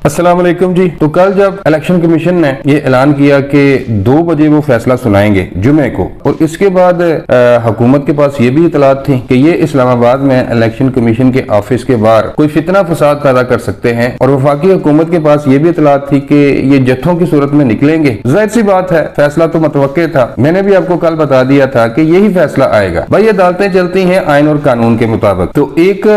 अस्सलाम वालेकुम जी। तो कल जब इलेक्शन कमीशन ने ये ऐलान किया कि 2 बजे वो फैसला सुनाएंगे जुमे को, और इसके बाद हुकूमत के पास ये भी इतलात थी कि ये इस्लामाबाद में इलेक्शन कमीशन के ऑफिस के बाहर कोई फितना फसाद पैदा कर सकते हैं, और वफाकी हुकूमत के पास ये भी इतलात थी कि ये जत्थों की सूरत में निकलेंगे। जाहिर सी बात है, फैसला तो मुतवक्के था। मैंने भी आपको कल बता दिया था कि यही फैसला आएगा। भाई अदालतें चलती हैं आइन और कानून के मुताबिक, तो एक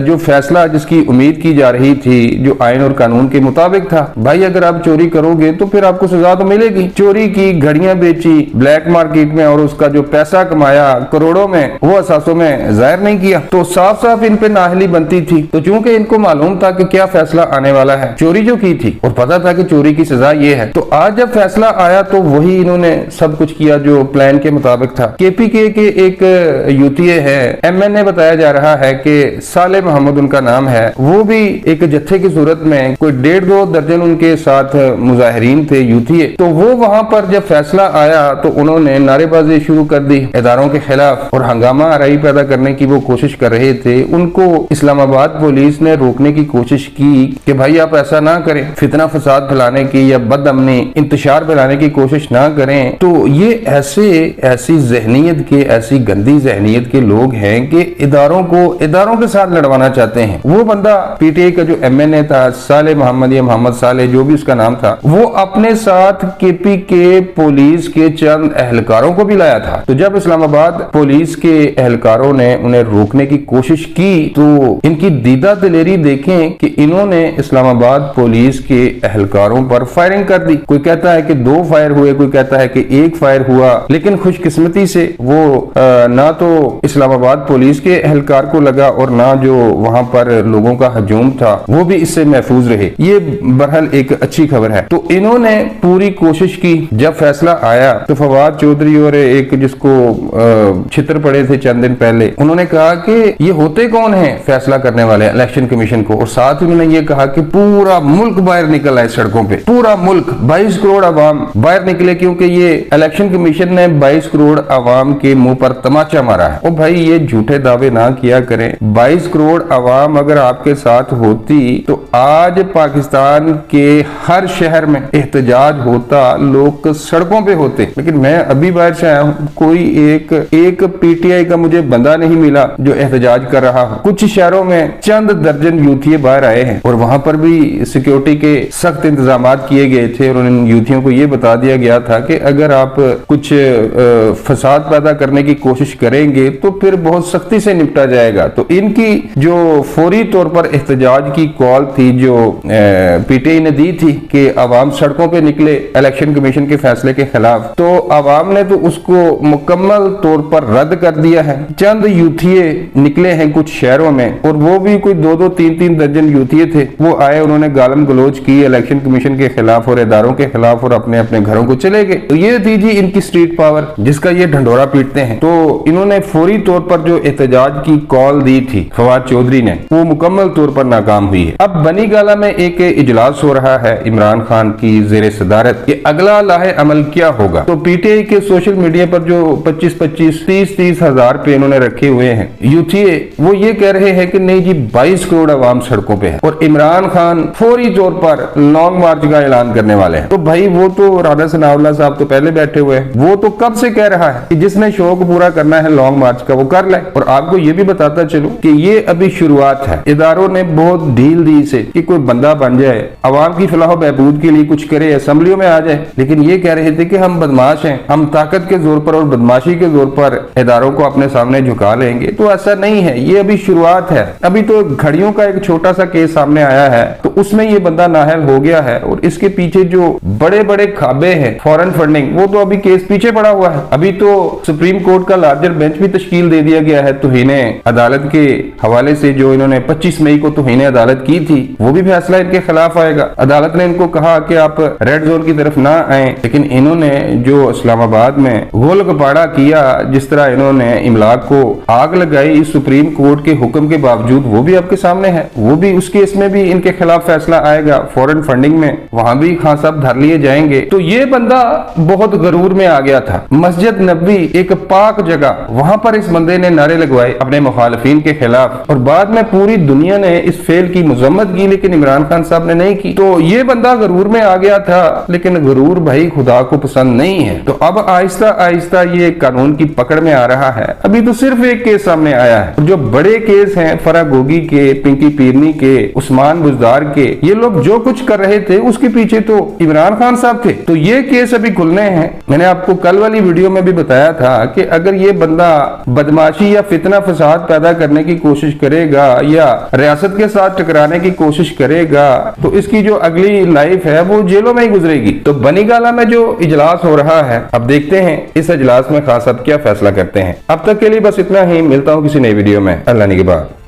जो फैसला जिसकी उम्मीद की जा रही थी जो आइन और कानून के मुताबिक था, भाई अगर आप चोरी करोगे तो फिर आपको सजा तो मिलेगी। चोरी की, घड़ियां बेची ब्लैक मार्केट में और उसका जो पैसा कमाया करोड़ों में, वो असासों में जाहिर नहीं किया, तो साफ साफ इन पे नाहली बनती थी। तो चूंकि इनको मालूम था कि क्या फैसला आने वाला है, चोरी जो की थी और पता था कि चोरी की सजा ये है, तो आज जब फैसला आया तो वही इन्होंने सब कुछ किया जो प्लान के मुताबिक था। केपीके के एक यूटीए है, एमएनए बताया जा रहा है कि साले मोहम्मद उनका नाम है, वो भी एक जत्थे की सूरत में कोई 1.5-2 दर्जन उनके साथ मुजाहिरीन थे यूटीए। तो वो वहां पर जब फैसला आया तो उन्होंने नारेबाजी शुरू कर दी इदारों के खिलाफ, और हंगामा आराई पैदा करने की वो कोशिश कर रहे थे। उनको इस्लामाबाद पुलिस ने रोकने की कोशिश की कि भाई आप ऐसा ना करें, फितना फसाद फैलाने की या बदअमनी इंतशार फैलाने की कोशिश ना करें। तो ये ऐसी जहनीत के, ऐसी गंदी जहनीत के लोग हैं कि इदारों के साथ लड़वाना चाहते हैं। वो बंदा पीटीआई का जो एमएनए था, साले मोहम्मद या मोहम्मद साले जो भी उसका नाम था, वो अपने साथ केपीके पुलिस के चंद एहलकारों को भी लाया था। तो जब इस्लामाबाद पुलिस के एहलकारों ने उन्हें रोकने की कोशिश की तो इनकी दीदा दिलेरी देखें कि इन्होंने इस्लामाबाद पुलिस के एहलकारों पर फायरिंग कर दी। कोई कहता है कि 2 फायर हुए, कोई कहता है कि 1 फायर हुआ, लेकिन खुशकिस्मती से वो ना तो इस्लामाबाद पुलिस के एहलकार को लगा और ना जो वहां पर लोगों का हजूम था वो भी इससे महफूज रहे। ये बहरहाल एक अच्छी खबर है। तो इन्होंने पूरी कोशिश की। जब फैसला आया तो फवाद चौधरी और एक जिसको छित्र पड़े थे चंद दिन पहले, उन्होंने कहा कि ये होते कौन है फैसला करने वाले इलेक्शन कमीशन को, और साथ ही उन्होंने ये कहा कि पूरा मुल्क बाहर निकल आए सड़कों पे, पूरा मुल्क 22 करोड़ आवाम बाहर निकले, क्योंकि ये इलेक्शन कमीशन ने 22 करोड़ आवाम के मुंह पर तमाचा मारा है। और भाई ये झूठे दावे ना किया करें। 22 करोड़ आवाम अगर आपके साथ होती तो आज पाकिस्तान के हर शहर में एहतजाज होता, लोग सड़कों पे होते। लेकिन मैं अभी बाहर से आया हूँ, कोई एक पीटीआई का मुझे बंदा नहीं मिला जो एहतजाज कर रहा हो। कुछ शहरों में चंद दर्जन यूथिये बाहर आए हैं और वहां पर भी सिक्योरिटी के सख्त इंतजाम किए गए थे, और उन यूथियों को यह बता दिया गया था कि अगर आप कुछ फसाद पैदा करने की कोशिश करेंगे तो फिर बहुत सख्ती से निपटा जाएगा। तो इनकी जो फौरी तौर पर एहतजाज की कॉल थी जो पीटीआई ने दी थी कि आवाम सड़कों पे निकले इलेक्शन कमीशन के फैसले के खिलाफ, तो आवाम ने तो उसको मुकम्मल तौर पर रद्द कर दिया है। चंद यूथिये निकले हैं कुछ शहरों में, और वो भी कोई 2-2, 3-3 दर्जन यूथिये थे। वो आए, उन्होंने गालम गलोच की इलेक्शन कमीशन के खिलाफ और इदारों के खिलाफ, और अपने अपने घरों को चले गए। तो ये थी जी इनकी स्ट्रीट पावर जिसका ये ढंढोरा पीटते हैं। तो इन्होंने फौरी तौर पर जो एहतजाज की कॉल दी थी फवाद चौधरी ने, वो मुकम्मल तौर पर नाकाम हुई है। अब बनी गाला में एक इजलास हो रहा है इमरान खान की जेर सदारत कि अगला लाहे अमल क्या होगा। तो पीटीआई के सोशल मीडिया पर जो 25-25, 30-30 हजार पे इन्होंने रखे हुए हैं यूथिये, वो ये कह रहे हैं कि नहीं जी 22 करोड़ आवाम सड़कों पे है और इमरान खान फौरी तौर पर लॉन्ग मार्च का ऐलान करने वाले हैं। तो भाई वो तो राना सनाउल्लाह साहब तो पहले बैठे हुए हैं, वो तो कब से कह रहा है कि जिसने शौक पूरा करना है लॉन्ग मार्च का वो कर ले। और आपको ये भी बताता चलूं कि ये अभी शुरुआत है। इदारों ने बहुत ढील दी इसे कि कोई बंदा बन जाए, अवाम की फलाह बहबूद के लिए कुछ करे, असेंबलियों में आ जाए। लेकिन ये कह रहे थे कि हम बदमाश हैं, हम ताकत के जोर पर और बदमाशी के जोर पर इदारों को अपने सामने झुका लेंगे। तो ऐसा नहीं है, ये अभी शुरुआत है। अभी तो घड़ियों का एक छोटा सा केस सामने आया है, तो उसमें ये बंदा नाहल हो गया है, और इसके पीछे जो बड़े बड़े खाबे हैं फॉरेन फंडिंग, वो तो अभी केस पीछे पड़ा हुआ है। अभी तो सुप्रीम कोर्ट का लार्जर बेंच भी तश्कील दे दिया गया है तौहीने अदालत के हवाले से। जो इन्होंने 25 मई को तौहीने अदालत की थी, वो भी फैसला इनके खिलाफ आएगा। अदालत ने इनको कहा कि आप रेड जोन की तरफ ना आए, लेकिन इन्होंने जो इस्लामाबाद में गोल गपाड़ा किया, जिस तरह इन्होंने इमलाक को आग लगाई सुप्रीम कोर्ट के हुक्म के बावजूद, वो भी आपके सामने है। वो भी उस केस में भी इनके खिलाफ फैसला आएगा। फॉरेन फंडिंग में वहां भी खान साहब धर लिए जाएंगे। तो ये बंदा बहुत गरूर में आ गया था। मस्जिद नबी एक पाक जगह, वहां पर इस बंदे ने नारे लगवाए अपने मुखालिफिन के खिलाफ, और बाद में पूरी दुनिया ने इस फेल की मजम्मत की, लेकिन इमरान खान खान साहब ने नहीं की। तो ये बंदा गरूर में आ गया था, लेकिन गरूर भाई खुदा को पसंद नहीं है। तो अब आहिस्ता आहिस्ता ये कानून की पकड़ में आ रहा है। अभी तो सिर्फ एक केस सामने आया है। जो बड़े केस हैं फराह गोगी के, पिंकी पीरनी के, उस्मान बुजदार के, ये लोग जो कुछ कर रहे थे उसके पीछे तो इमरान खान साहब थे। तो ये केस अभी खुलने हैं। मैंने आपको कल वाली वीडियो में भी बताया था कि अगर ये बंदा बदमाशी या फितना फसाद पैदा करने की कोशिश करेगा या रियासत के साथ टकराने की कोशिश करेगा तो इसकी जो अगली लाइफ है वो जेलों में ही गुजरेगी। तो बनीगाला में जो इजलास हो रहा है, अब देखते हैं इस इजलास में खास साहब क्या फैसला करते हैं। अब तक के लिए बस इतना ही। मिलता हूँ किसी नई वीडियो में। अल्लाह निगहबान।